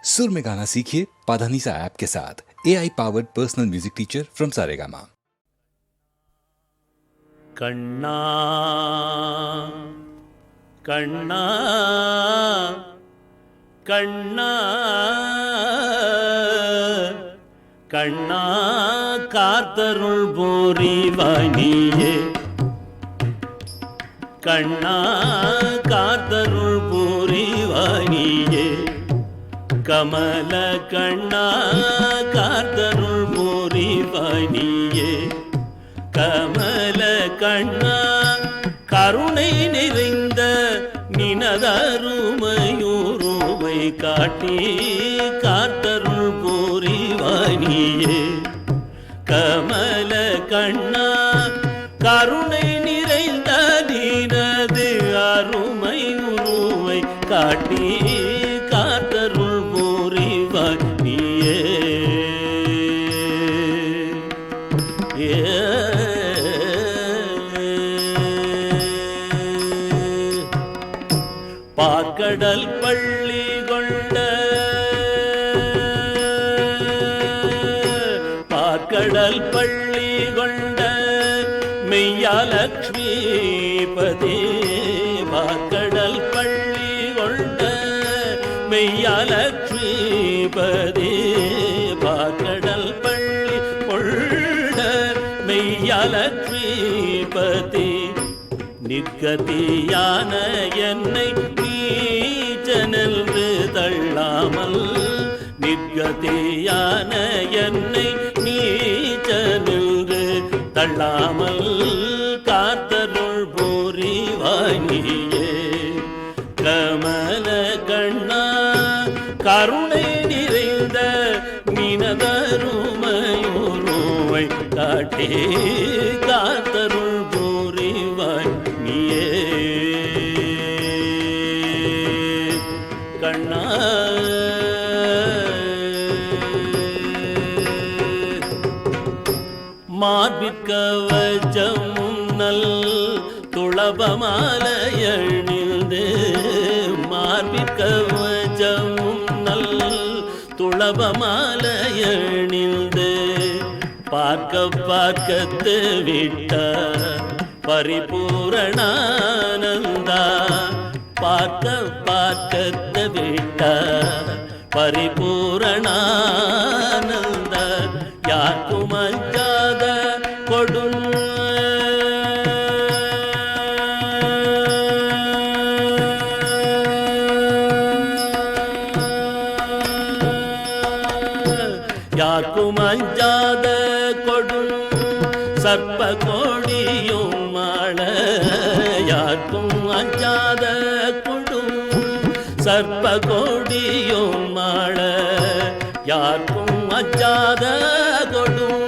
सुर में गाना सीखिए पाधानीसा ऐप के साथ। AI powered personal music teacher from Saregama. Kanna Kanna Kanna Kanna காத்தருள் புரிவானியே கண்ணா காத்தருள் புரிவானியே கமல கண்ணா காத்தருள் புரிவானியே கமல கண்ணா கருணை நிறைந்த நினதருமையுருவை காட்டி காத்தருள் புரிவானியே கமல கண்ணா கருணை நிறைந்த நினது அருமை உருவை காட்டி காத்தருள் புரிவானியே பார்க்கடல் பள்ளி கொண்ட பார்க்கடல் பள்ளி கொண்ட மெய்யாலக்ஷ்மிபதி பார்க்கடல் பள்ளி கொண்ட மெய்யாலக்ஷ்மிபதி பார்க்கடல் பள்ளி கொண்ட மெய்யாலக்ஷ்மிபதி நிற்கதியான என்னை நீச்சனென்று தள்ளாமல் நிற்கதியான என்னை நீச்சனென்று தள்ளாமல் காத்தருள் புரிவானியே கமல கண்ணா கருணை நிறைந்த நினதருமையுருவை காட்டி காத்தருள் புரிவானியே கண்ணா மார்பிற்கவச்சமும் நல் துளபமாலையணிந்து மார்பிற்கவச்சமும் நல் துளபமாலையணிந்து பார்க்க பார்க்கத்து விட்ட பரிபூரணானந்தா பார்க்க பார்க்கத்து விட்ட பரிபூரணானந்த யாருக்கும் அஞ்சாத கொடும் யாருக்கும் அஞ்சாத கொடும் சர்ப்ப கோடியும் மாள யாருக்கும் அஞ்சாத கொடும் சர்ப்ப கோடியும் மாள யாருக்கும் அஞ்சாத கொடும்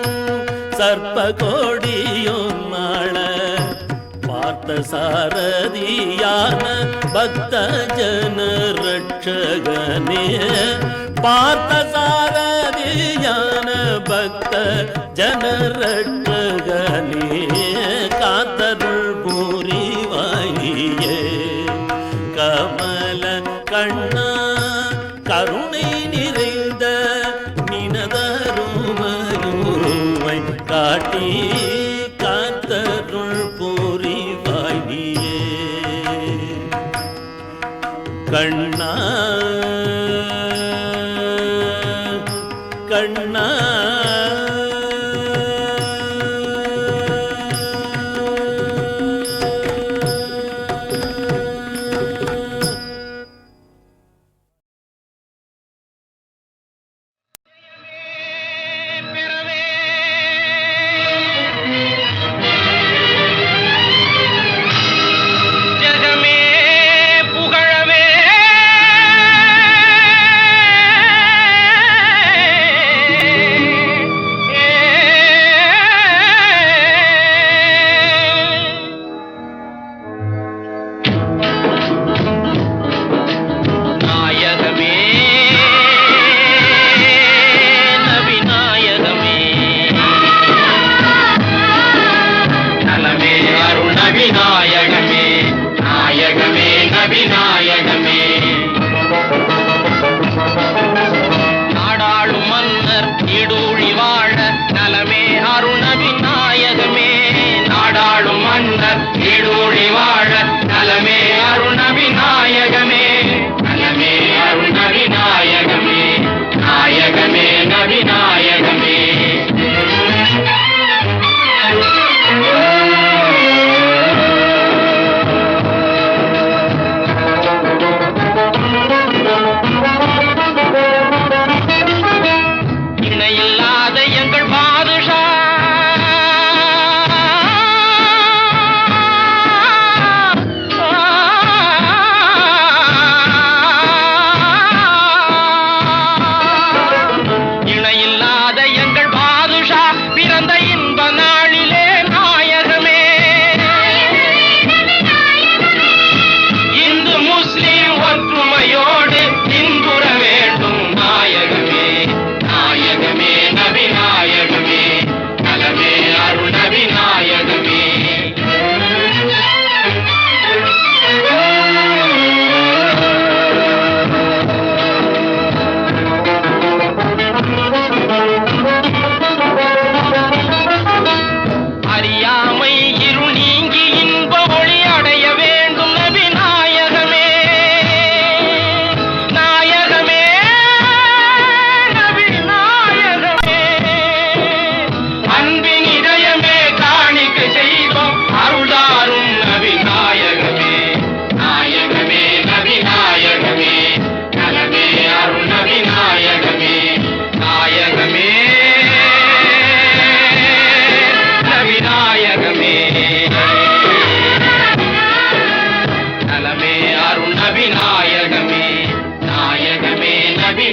சர்ப்ப கோடியும் மாள பார்த்த சாரதியான பக்த ஜன ரட்சகனே பார்த்த சாரதியான பக்த ஜன ரட்சகனே காத்தருள் புரிவானியே கமல கண்ணா கருணை நிறைந்த நினதருமையுருவை காட்டி காத்தருள் புரிவானியே கண்ணா கண்ணா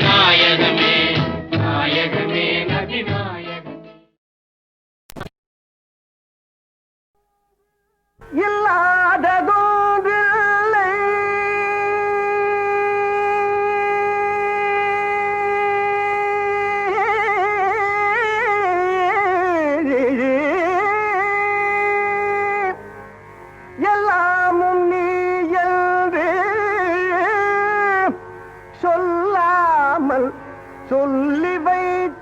நபிநாயகமே நாயகமே நபிநாயகமே. இல்லாததோன்றில்லை எல்லாமும் நீ என்று சொல்லாமல் சொல்லி வைத்தானக.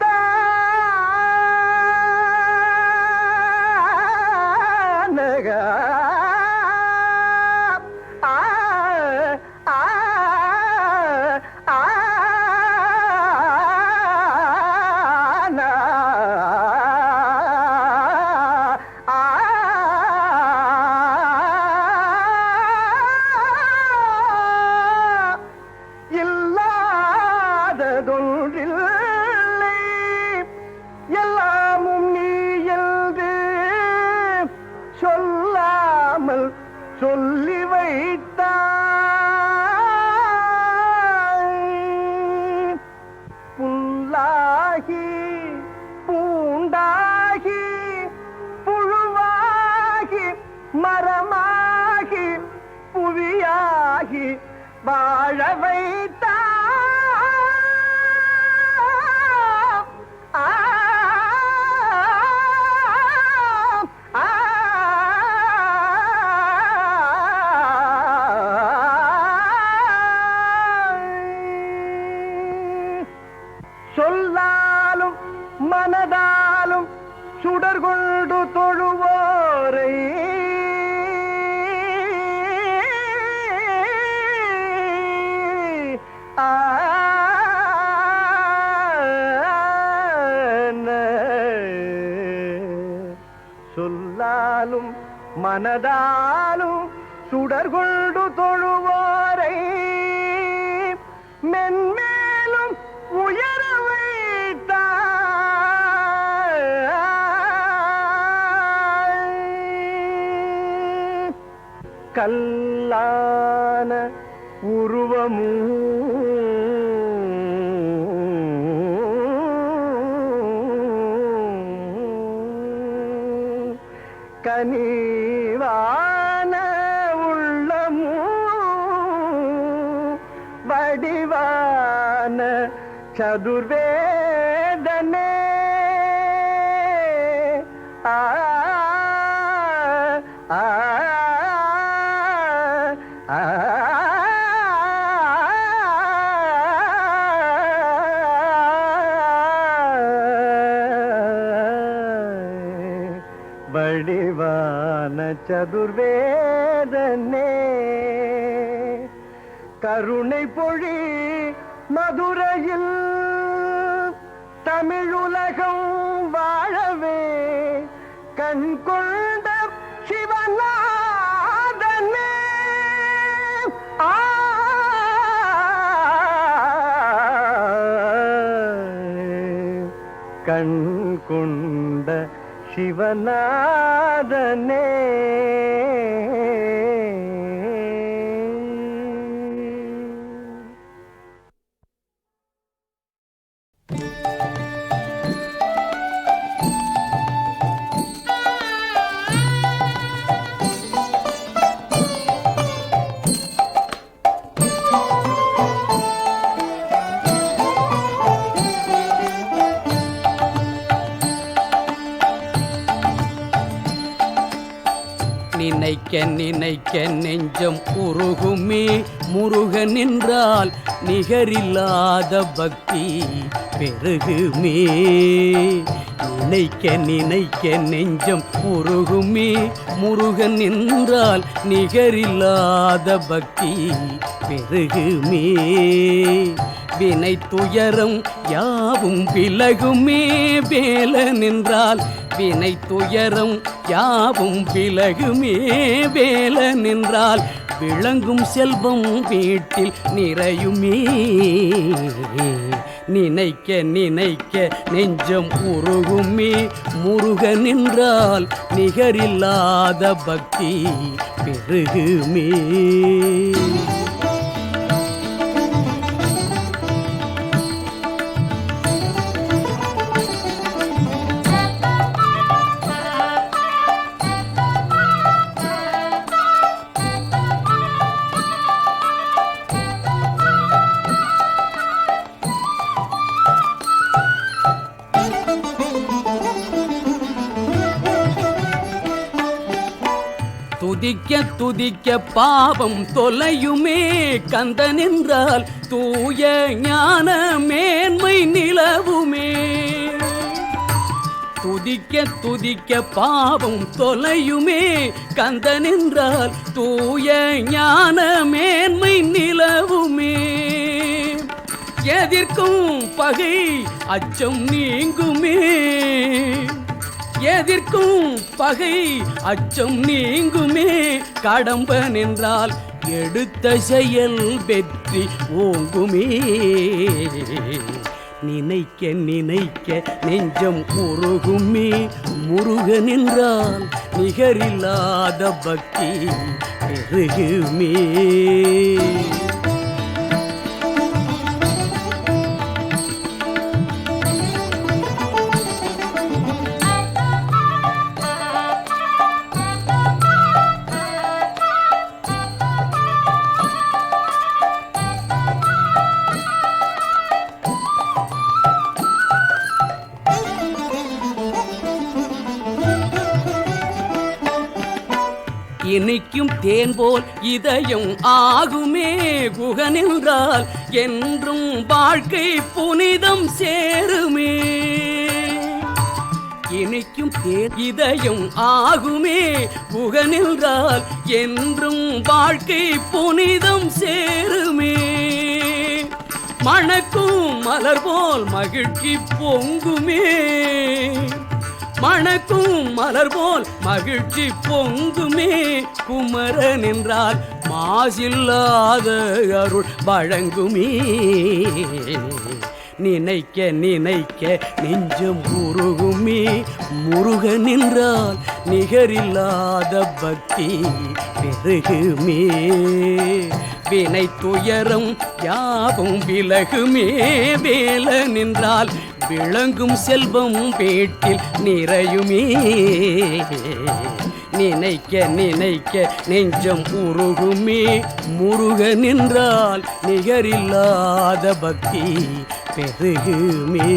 இல்லாததொன்றில்லை எல்லாமும் நீ என்று சொல்லாமல் சொல்லி வைத்தாய். புல்லாகி பூண்டாகி புழுவாகி மரமாகி புவியாகி வாழ வைத்தாய். சொல்லாலும் மனதாலும் சுடர் கொண்டு தொழுவோரை சொல்லாலும் மனதாலும் சுடர் கொண்டு தொழுவோரை மென்மேலும் உயர வைத்தாய். கல்லான உருவமும் கனிவான உள்ளமும் வடிவான சதுர்வேதனே ஆ ஆ ஆ வடிவான சதுர்வேதனே கருணை பொழி மதுரையில் தமிழுலகம் வாழவே கண் கொண்ட சிவநாதனே ஆ கண் கொண்ட சிவநாதனே. நினைக்க நினைக்க நெஞ்சம் உருகுமே முருகன் என்றால் நிகரில்லாத பக்தி பெருகுமே. நினைக்க நினைக்க நெஞ்சம் உருகுமே முருகன் என்றால் நிகரில்லாத பக்தி பெருகுமே. வினை துயரம் யாவும் விலகுமே வேலன் என்றால் வினை துயரம் யாவும் விலகுமே வேலன் என்றால் விளங்கும் செல்வம் வீட்டில் நிறையுமே. நினைக்க நினைக்க நெஞ்சம் உருகுமே முருகன் என்றால் நிகரில்லாத பக்தி பெருகுமே. துதிக்க துதிக்க பாவம் தொலையுமே கந்தன் என்றால் தூய ஞான மேன்மை நிலவுமே. துதிக்க துதிக்க பாவம் தொலையுமே கந்தன் என்றால் தூய ஞான மேன்மை நிலவுமே. எதிர்க்கும் பகை அச்சம் நீங்குமே, எதிர்க்கும் பகை அச்சம் நீங்குமே. கடம்பன் என்றால் எடுத்த செயல் வெற்றி ஓங்குமே. நினைக்க நினைக்க நெஞ்சம் உருகுமே. முருகன் என்றால் நிகரில்லாத பக்தி பெருகுமே. இனிக்கும் தேன் போல் இதயம் ஆகுமே. குகன் என்றால் என்றும் வாழ்க்கை புனிதம் சேருமே. இனிக்கும் தேன் இதயம் ஆகுமே. குகன் என்றால் என்றும் வாழ்க்கை புனிதம் சேருமே. மணக்கும் மலர் போல் மகிழ்ச்சி பொங்குமே. மணக்கும் மலர் போல் மகிழ்ச்சி பொங்குமே. குமரன் என்றால் மாசில்லாத அருள் வழங்குமே. நினைக்க நினைக்க நெஞ்சம் உருகுமே. முருகன் என்றால் நிகரில்லாத பக்தி பெருகுமே. வினை துயரம் யாவும் விலகுமே. வேலன் என்றால் விளங்கும் செல்வம் பேட்டில் நிறையுமே. நினைக்க நினைக்க நெஞ்சம் உருகுமே. முருகன் என்றால் நிகரில்லாத பக்தி பெருகுமே.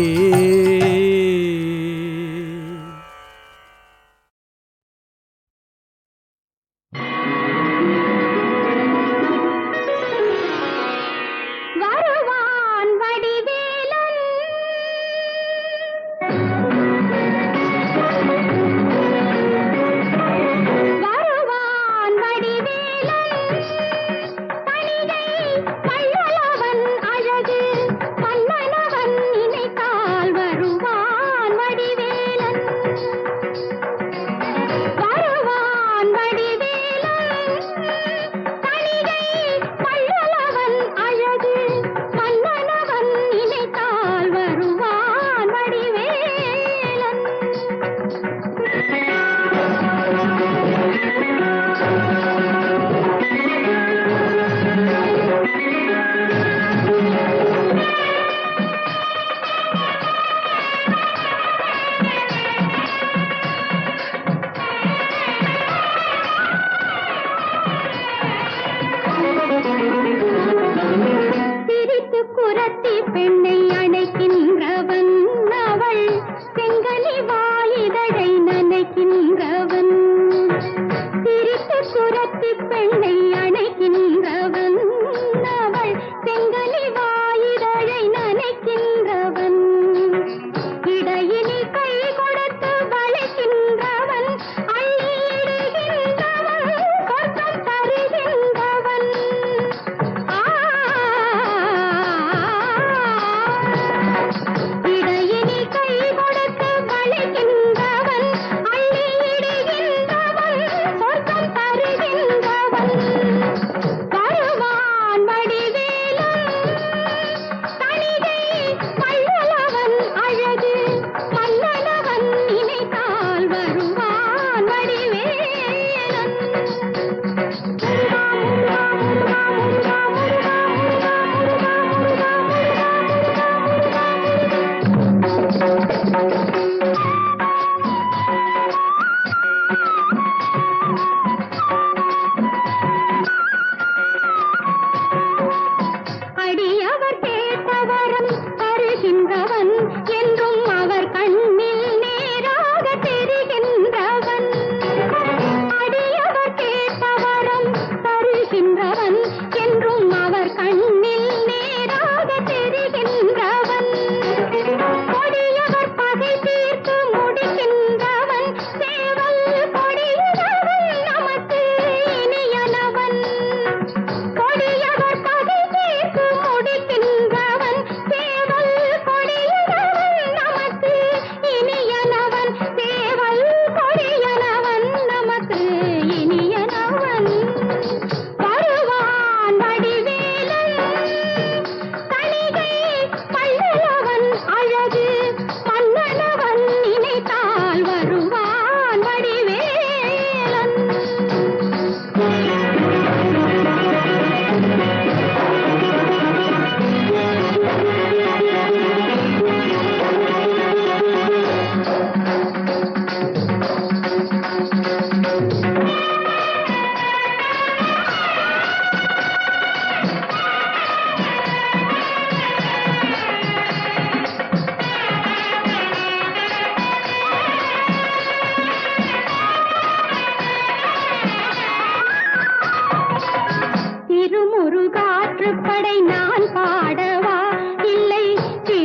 வள்ளலவன் அழகு மன்னனவன் நினைத்தால் வருவான்.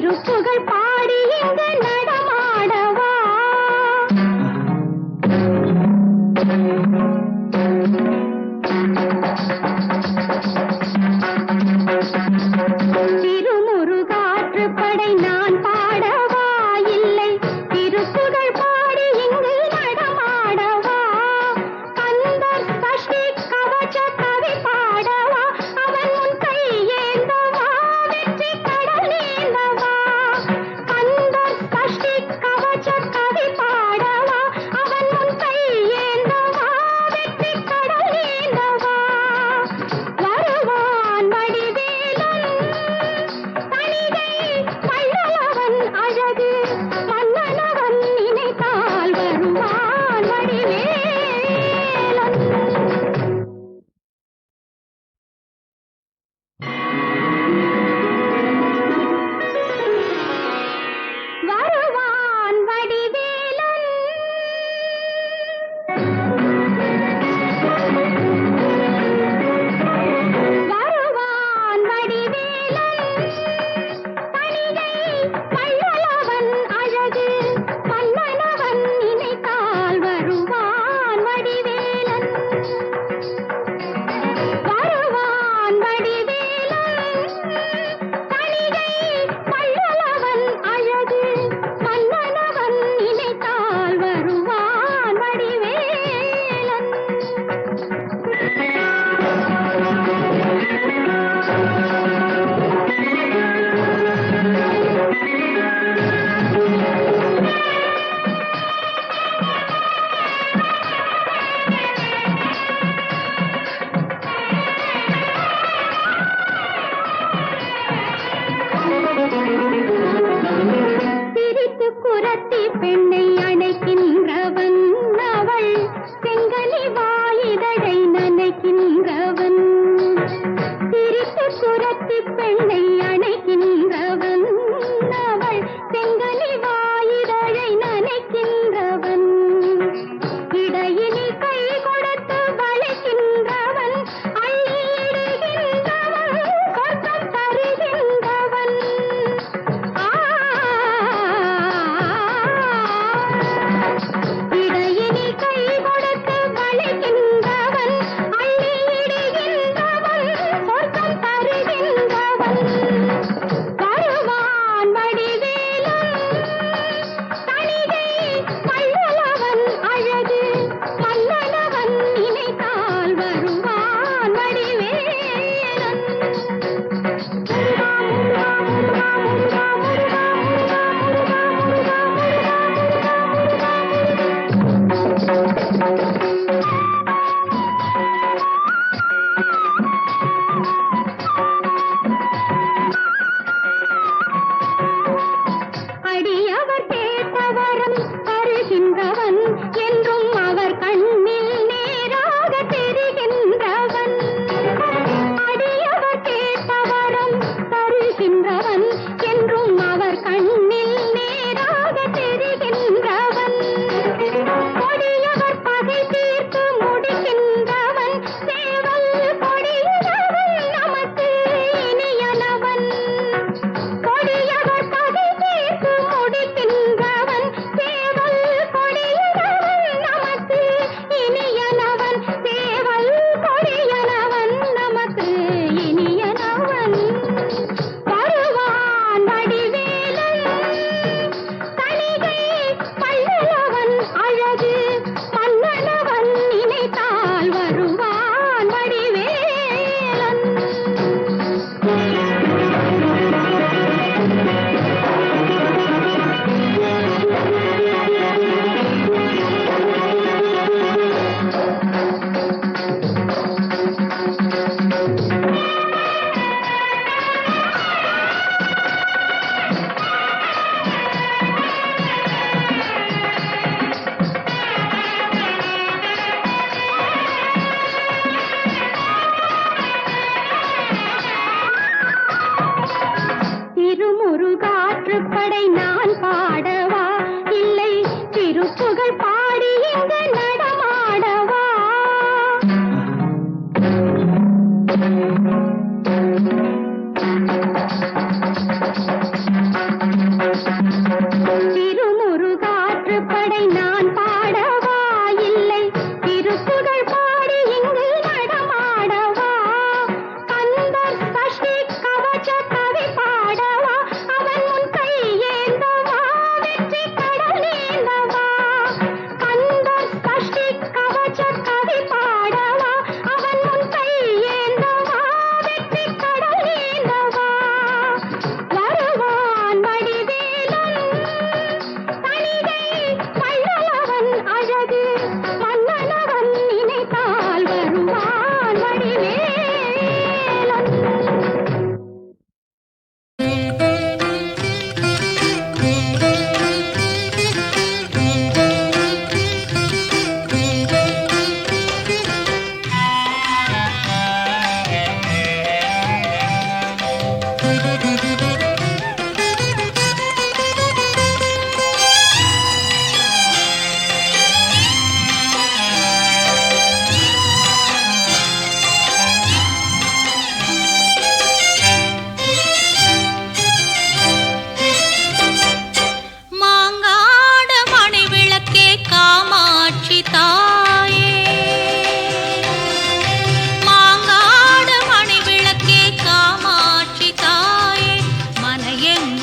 திருப்புகழ் பாடி இங்கு நடமாடவா திருமுருகாற்று படை நான் பாடவா இல்லை திருப்புகழ் பாடி இங்கு நடமாடவா கந்தர் சஷ்டி கவச கவி பாடவா அவன் உன் கையேந்தவா வெற்றி கடல் நீந்தவா கந்தர் சஷ்டி கவச கவி பாடவா அவன் உன் கையேந்தவா வெற்றி கடல் நீந்தவா வருவான் வடிவேலன் தணிகை வள்ளலவன் அழகு மன்னனவன் நினைத்தால் வருவான் வடிவேலன் வருவான் வடிவேலன் வருவான் வடிவேலன் தணிகை வள்ளலவன் அழகு மன்னனவன் நினைத்தால் வருவான் வடிவேலன் வருவான் வடிவேலன் தணிகை வள்ளலவன் அழகு மன்னனவன் நினைத்தால் வருவான் வடிவேலன் சிரித்து குரத்தி பெண்ணை அணைக்கின்றவன் அவள் செங்கனி வாயிதழை நனைக்கின்றவன் சிரித்து குரத்தி பெண்ணை அணைக்கின்றவன் அவள் செங்கனி வாயிதழை நனைக்கின்றவன் இடையினில் கை கொடுத்து வளைக்கின்றவன் அள்ளியிடுகின்றவன் சொர்க்கம் தருகின்றவன் இடையினில் கை கொடுத்து வளைக்கின்றவன் அள்ளியிடுகின்றவன் சொர்க்கம் தருகின்றவன் வருவான் வடிவேலன் தணிகை வள்ளலவன் அழகு மன்னனவன் நினைத்தால் வருவான் வடிவேலன் அடியவர் கேட்டவரம் தருகின்றவன் என்றும் அவர் கண்ணில் நேராக தெரிகின்றவன் அடியவர் கேட்டவரம் தருகின்றவன் என்றும் அவர் கண்ணில் நேராக தெரிகின்றவன் கொடியவர் பகை தீர்த்து முடிக்கின்றவன் சேவல் கொடியவன் நமக்கு இனியனவன் கொடியவர் பகை தீர்த்து முடிக்கின்றவன் சேவல் கொடியவன் நமக்கு இனியனவன் சேவல் கொடியனவன் நமக்கு இனியனவன் வருவான் வடிவேலன் தணிகை வள்ளலவன் அழகு மன்னனவன் நினைத்தால் வருவான் வடிவேலன் திருமுருகாற்று படை நான் பாடவா இல்லை திருப்புகழ் பாடி இங்கு நடமாடவா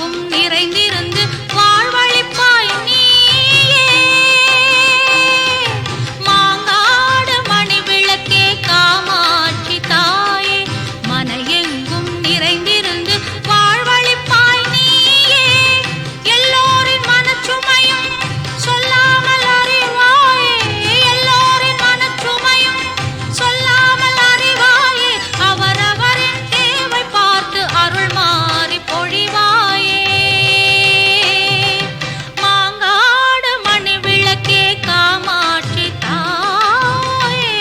எங்கும் நிறைந்திருந்து வாழ்வழிப்பாய் நீயே. மாங்காடு மணி விளக்கே காமாட்சி தாயே, மன எங்கும் நிறைந்திருந்து வாழ்வழிப்பாய் நீயே. எல்லோரின் மனச்சுமையும் சொல்லாமல் அறிவாயே, எல்லோரின் மனச்சுமையும் சொல்லாமல் அறிவாயே. அவரவரின் தேவை பார்த்து அருள் மாறி பொழிவாயே. மாங்காடு மணி விளக்கே காமாட்சி தாயே.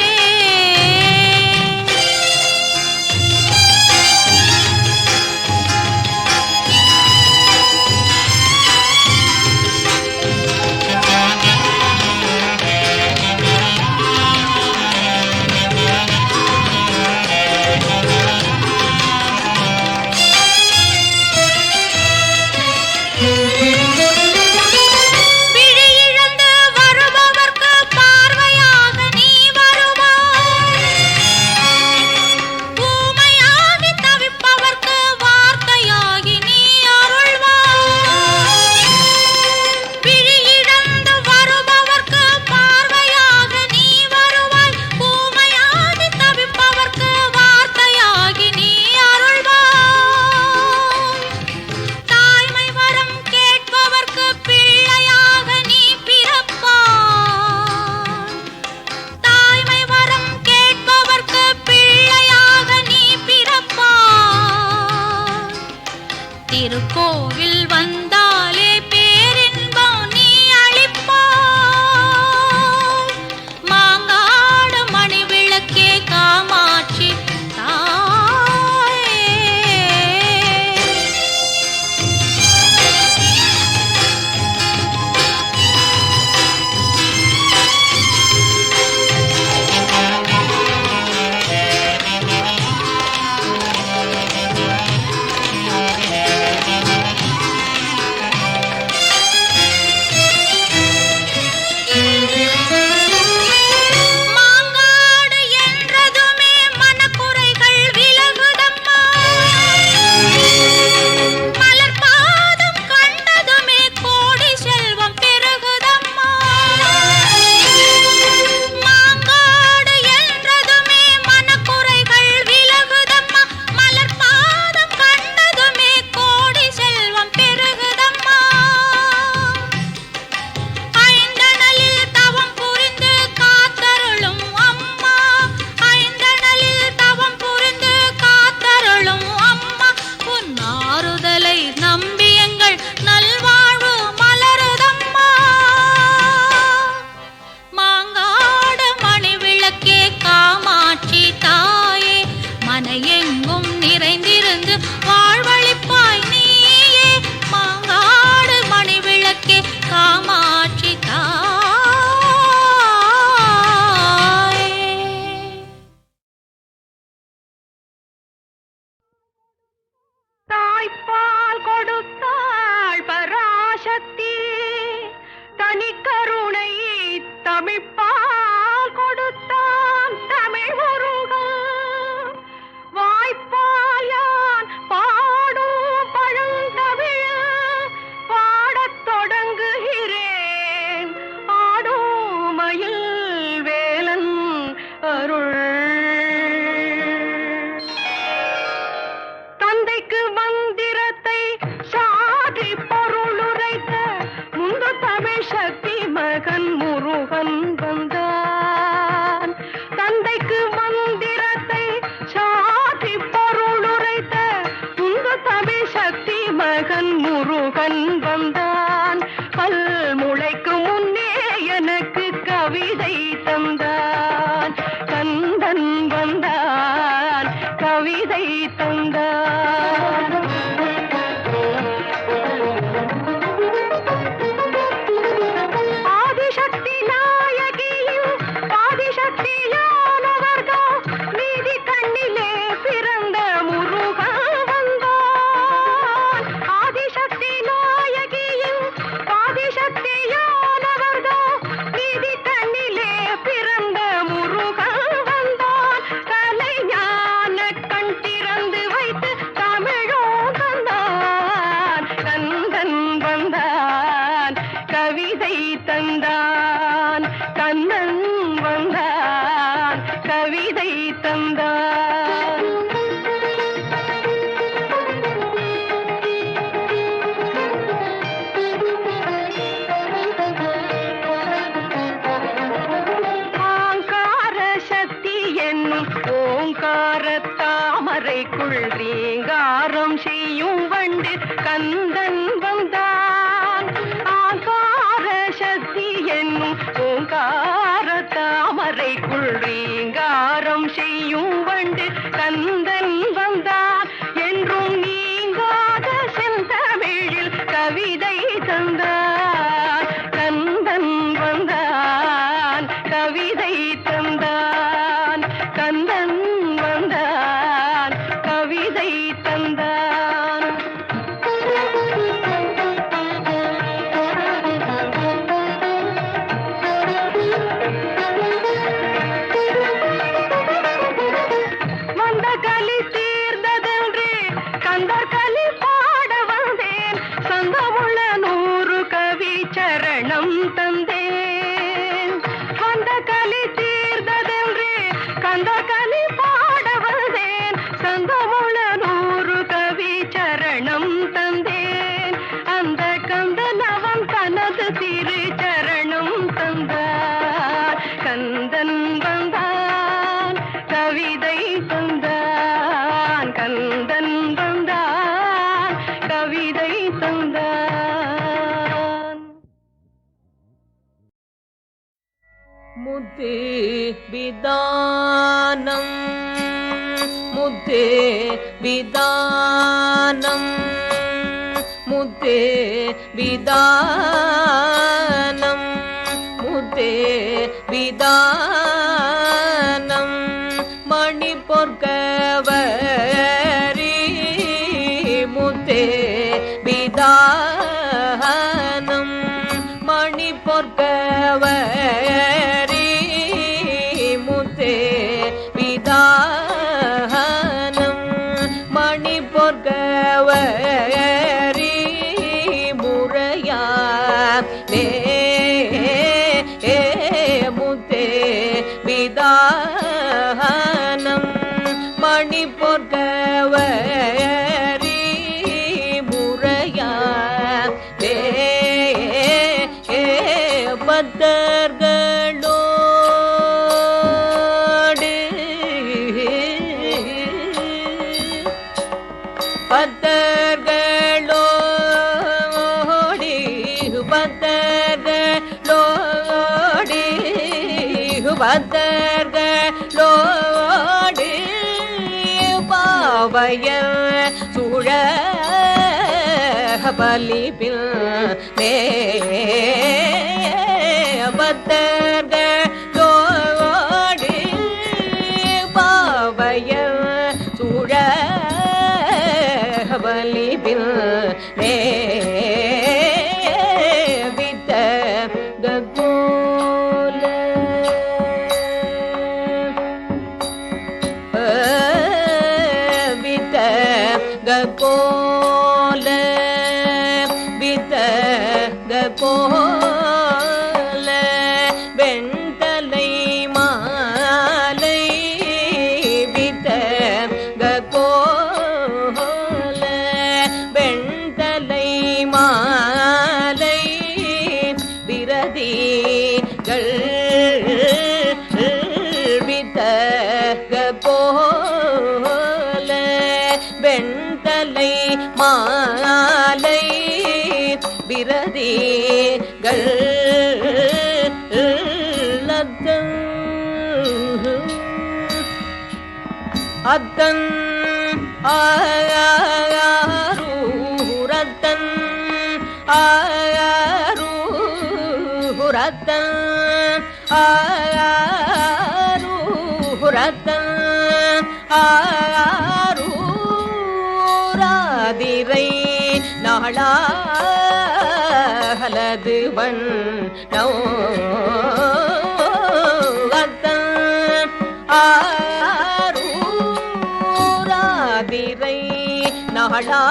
விழி இழந்து வருபவர்க்கு பார்வையாக நீ வருவாய். ஊமையாகி தவிப்பவர்க்கு வார்த்தையாகி நீ அருள்வாய். விழி இழந்து வருபவர்க்கு பார்வையாக நீ வருவாய். ஊமையாகி தவிப்பவர்க்கு வார்த்தையாகி நீ அருள்வாய். தாய்மை வரம் கேட்பவர்க்கு பிள்ளையாக நீ பிறப்பாய். தாய்மை வரம் கேட்பவர்க்கு பிள்ளையாக நீ பிறப்பாய். திருக்கோவில் வந்தாலே பேரின்பம் நீ அளிப்பாய். மாங்காடு மணி விளக்கே காமாட்சி தாயே. மாங்காடு என்றதுமே மனக்குறைகள் விலகுதம்மா. மலர் பாதம் கண்டதுமே கோடி செல்வம் பெருகுதம்மா. மாங்காடு என்றதுமே மனக்குறைகள் விலகுதம்மா. மலர் பாதம் கண்டதுமே கோடி செல்வம் பெருகுதம்மா. ஐந்தணலில் தவம் புரிந்து காத்தருளும் அம்மா. ஐந்தணலில் தவம் புரிந்து காத்தருளும் அம்மா. உன் ஆறுதலை நம்பி எங்கள் நல்வாழ்வு மலருதம்மா. மாங்காடு மணி விளக்கே காமாட்சி தாயே, மன எங்கும் நிறைந்திருந்து வாழ்வழிப்பாய் நீயே. மாங்காடு மணி விளக்கே காமாட்சி தாயே. தாய்ப்பால் கொடுத்தாள் பராசக்தி, தனிக்கருணை தமிழ்ப்பால் கொடுத்தான் தமிழ் முருகன். வாய்ப்பால் யான் பாடும் பழந்தமிழ் பாடத் தொடங்குகிறேன். ஆடும் மயில் வேலன் அருள். தந்தைக்கு மந்திரத்தை சாதி பொருளுரைத்த முந்து தமிழ் சக்தி மகன் முருகன் வந்தான். தந்தைக்கு மந்திரத்தை சாதி பொருளுரைத்த முந்து தமிழ் சக்தி மகன் முருகன் வந்தான். பல் முளைக்கு முன்னே எனக்கு கவிதை தந்தான். கந்தன் வந்தான், கவிதை தந்தான். ஆதிசக்தி நாயகியும் ஆதிசக்தியானவர்கள் நீதி கண்ணிலே பிறந்த முருகன் வந்தான். ஆதிசக்தி நாயகியும் ஆதிசக்தி தாமரைக்குள் ரீங்காரம் செய்யும் வண்டு கந்தன் வந்தான். ஆகார சக்தி என்னும் ஓங்கார தாமரைக்குள் ரீங்காரம் செய்யும் வண்டு கந்தன் வந்தான். என்றும் நீங்காத செந்தமிழில் கவிதை தந்தான். கந்தன் வந்தான், கவிதை தந்தான். கந்தன் வந்தான், கவிதை தந்தான். வந்த கலி தீர்ந்ததென்று கந்தர் கலி பாட வந்தேன். சந்தமுள்ள 100 கவி சரணம் தந்தேன். வந்த கலி தீர்ந்ததென்று கந்தர் கலி பாட வந்தேன். சந்தமுள்ள 100 கவி சரணம் தந்தேன். அந்த கந்தன் அவன் தனது திரு சரணம் தந்தான். கந்தன் வந்தான், கவிதை தந்தான். கந்தன் வந்தான், கவிதை தந்தான். முத்தே விதானம் முத்தே விதானம் முத்தே விதானம் முத்தே விதானம் மணி பொற்கவரி முத்தே விதானம் மணி பொற்கவரி முத்தே விதானம் மணி பொற்கவரி முறையா முத்தே விதானம் மணி பொற்கவரி முறையா பத்தர்களோடு பத்தர்களோடி பத்தர்களோடி பத்தர்களோடு பாவையர் சூழ பலிபில் பத்தர்களோடு பாவையர் சூழ பலிபில் வித்த கோல வித்த கோல வித்த கோல வெண்தலை மாலை வித்த கோல வெண்தலை மாலை விரதிகள் வித்த கோல வெண்தலை மாலை விரதிகள் அத்தன் ஆரூரத்தன் ஆரூரத்தன் ஆரூரத்தன் ஆரூராதிரை நாளாலது வன் அத்தன் ஆரூராதிரை நாளாலது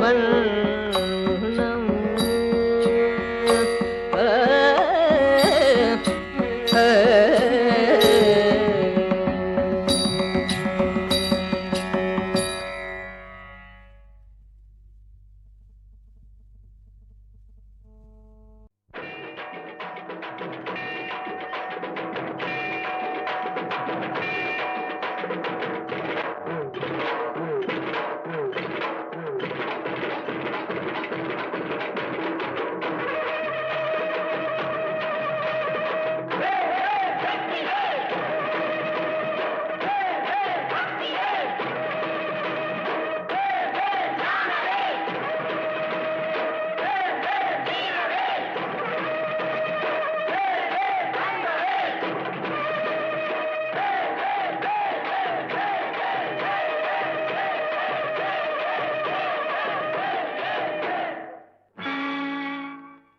வன்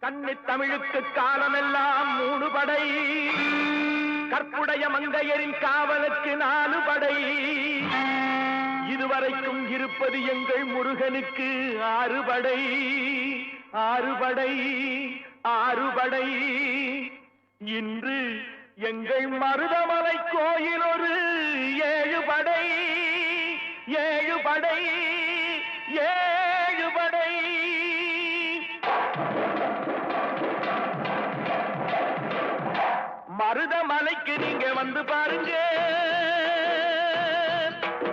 கன்னி தமிழுக்கு காலமெல்லாம் 3 படை, கற்புடைய மங்கையரின் காவலுக்கு 4 படை, இதுவரைக்கும் இருப்பது எங்கள் முருகனுக்கு 6 படை, 6 படை, 6 படை. இன்று எங்கள் மருதமலை கோயில் ஒரு 7 படை, 7 படை, 7 படை. மருதமலைக்கு நீங்க வந்து பாருங்க,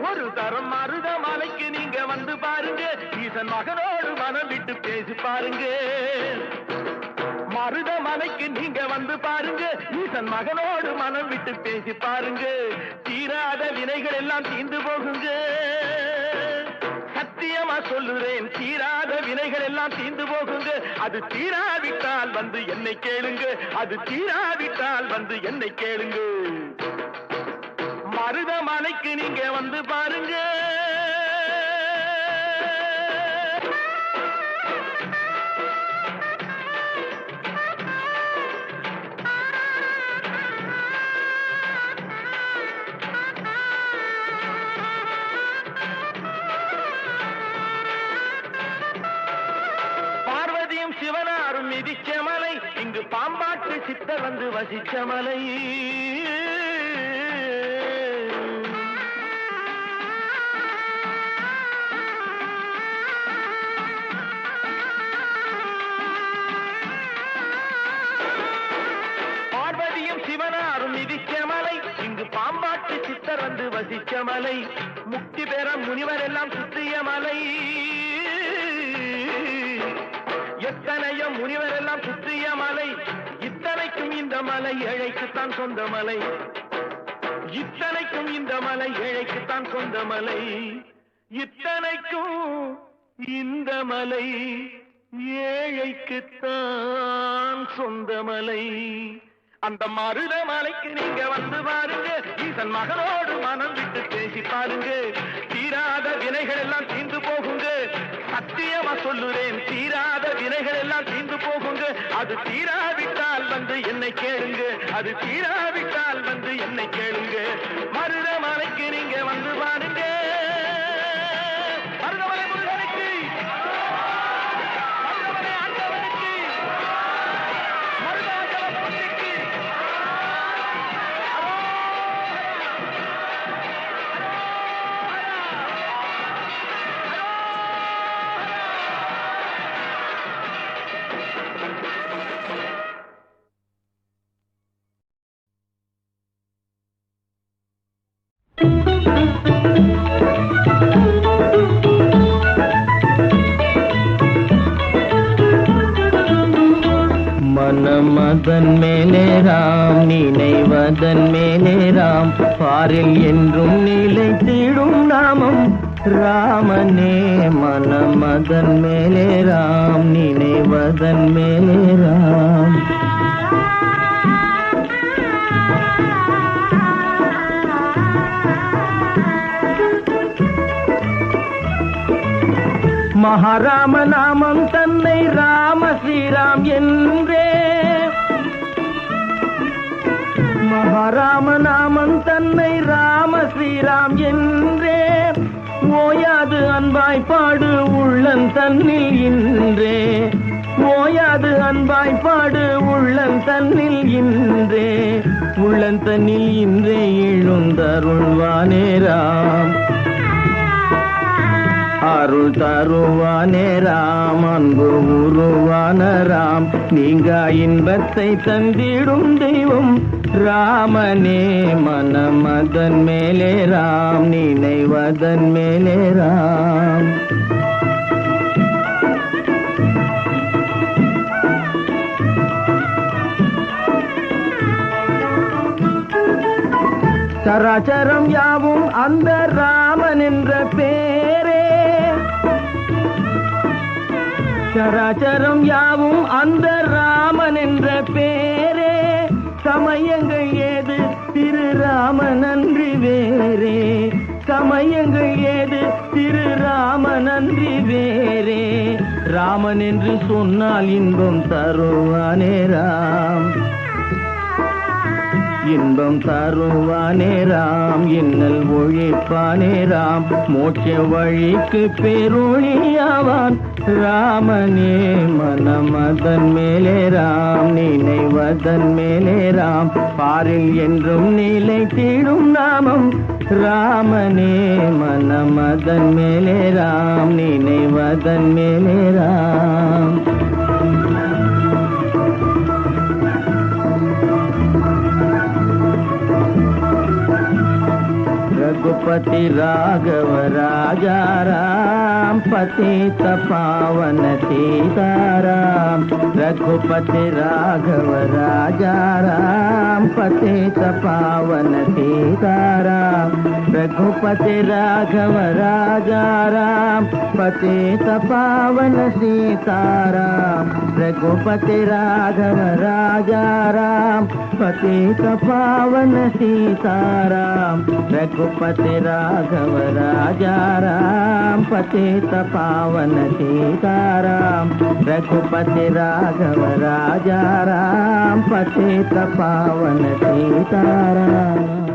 ஒரு தரம் மருதமலைக்கு நீங்க வந்து பாருங்க, ஈசன் மகனோடு மனம் விட்டு பேசி பாருங்க. மருதமலைக்கு நீங்க வந்து பாருங்க, ஈசன் மகனோடு மனம் விட்டு பேசி பாருங்க. தீராத வினைகள் எல்லாம் தீர்ந்து போகுங்க, சத்தியமா சொல்லுறேன், தீராத வினைகள் எல்லாம் தீர்ந்து போகுங்க. அது தீராவிட்டால் வந்து என்னை கேளுங்க, அது தீராவிட்டால் வந்து என்னை கேளுங்க. மருதமலைக்கு நீங்க வந்து பாருங்க. சிவனாரும் மிதிச்ச மலை, இங்கு பாம்பாட்டு சித்தர் வந்து வசிச்ச மலை. பார்வதியும் சிவனாரும் மிதிச்ச மலை, இங்கு பாம்பாட்டு சித்தர் வந்து வசிச்ச மலை. முக்தி பெற முனிவர் எல்லாம் சுற்றிய மலை, எத்தனையோ முனிவர் எல்லாம் சுற்றிய மலை. இத்தனைக்கும் இந்த மலை ஏழைக்குத்தான் சொந்த மலை, இத்தனைக்கும் இந்த மலை ஏழைக்குத்தான் சொந்த மலை, இத்தனைக்கும் இந்த மலை ஏழைக்குத்தான் சொந்த மலை. அந்த மருதமலைக்கு நீங்க வந்து பாருங்க, ஈசன் மகனோடு மனம் விட்டு பேசி பாருங்க. தீராத வினைகள் எல்லாம் தீர்ந்து போகுங்க, சத்தியமா சொல்லுறேன், தீராத வினைகள் எல்லாம் தீர்ந்து போகுங்க. அது தீராவிட்டால் வந்து என்னை கேளுங்க, அது தீராவிட்டால் வந்து என்னை கேளுங்க. மருதமலைக்கு நீங்க வந்து பாருங்க. மருதமலை முருகனுக்கு, மருதமலை ஆண்டவனுக்கு, மருதாச்சலபதிக்கு. மனமதன் மேலே ராம், நினைவதன் மேலே ராம், பாரில் என்றும் நிலைத்திடும் நாமம் ராமனே. மனமதன் மேலே ராம், நினைவதன் மேலே ராம். மகாராம நாமம் தன்னை ராம ஸ்ரீராம் என்றே, மகாராம நாமம் தன்னை ராம ஸ்ரீராம் என்றே, ஓயாது அன்பாய் பாடு உள்ளன் தன்னில் இன்றே, ஓயாது அன்பாய் பாடு உள்ளன் தன்னில் இன்றே, உள்ளன் தன்னில் இன்றே எழுந்தருள்வானே ராம், அருள் தருவானே ராம், அன்பு உருவான ராம், நீங்க இன்பத்தை தந்திடும் தெய்வம் ராமனே. மனமதன் மேலே ராம், நினைவதன் மேலே ராம். சராச்சரம் யாவும் அந்த ராமன் என்ற பேரே, சராச்சரம் யாவும் அந்த ராமன் என்ற பேரே, சமயங்கள் ஏது திரு ராமன் அன்றி வேறே, சமயங்கள் ஏது திரு ராமன் அன்றி வேறே, ராமன் என்று சொன்னால் இன்பம் தருவானே ராம், இன்பம் தருவானே ராம், இன்னல் ஒழிப்பானே ராம், மோட்ச வழிக்கு பேரொழியாவான் ராமனே. மனமதன் மேலே ராம், நினைவதன் மேலே ராம், பாரில் என்றும் நிலை தேடும் நாமம் ராமனே. மனமதன் மேலே ராம், நினைவதன் மேலே ராம். रघुपति राघव राजा राम, पतित पावन सीताराम, रघुपति राघव राजा राम, पतित पावन सीताराम, रघुपति राघव राजा राम, पतित पावन सीताराम, रघुपति राघव राजा राम, पतित पावन सीताराम, रघुपति राघव राजा राम, पतित पावन सीताराम, रघुपति राघव राजा राम, पतित पावन सीताराम.